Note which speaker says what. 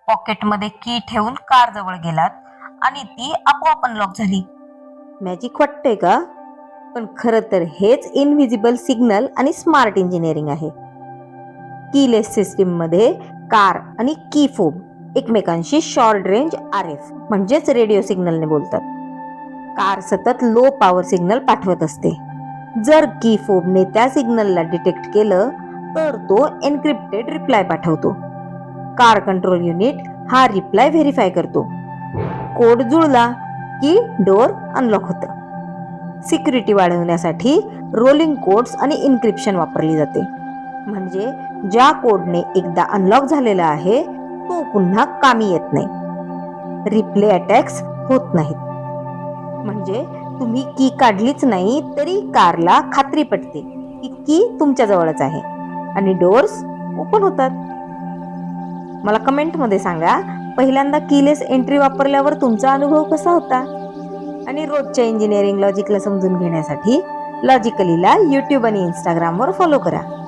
Speaker 1: पॉकेटमध्ये की ठेवून कार जवळ गेलात आणि ती आपोआप अनलॉक झाली.
Speaker 2: मॅजिक वाटतंय का? पण खरं तर हेच इनव्हिजिबल सिग्नल आणि स्मार्ट इंजिनिअरिंग आहे. कीलेस सिस्टीममध्ये कार आणि की फोब एकमेकांशी शॉर्ट रेंज RF म्हणजेच रेडिओ सिग्नलने बोलतात. कार सतत लो पॉवर सिग्नल पाठवत असते. जर की फोबने त्या सिग्नलला डिटेक्ट केलं तर तो एन्क्रिप्टेड रिप्लाय पाठवतो. कार कंट्रोल युनिट हा रिप्लाय व्हेरीफाय करतो. कोड जुळला की डोअर अनलॉक होतं. सिक्युरिटी वाढवण्यासाठी रोलिंग कोड्स आणि इन्क्रिप्शन वापरली जाते. म्हणजे ज्या कोडने एकदा अनलॉक झालेला आहे तो पुन्हा कामी येत नाही. रिप्ले अटॅक्स होत नाहीत. म्हणजे तुम्ही की काढलीच नाही तरी कारला खात्री पटते की की तुमच्या जवळच आहे आणि डोअर्स ओपन होतात. मला कमेंटमध्ये सांगा, पहिल्यांदा कीलेस एंट्री वापरल्यावर तुमचा अनुभव कसा होता? आणि रोजच्या इंजिनिअरिंग लॉजिकला समजून घेण्यासाठी लॉजिकलीला YouTube आणि Instagramवर फॉलो करा.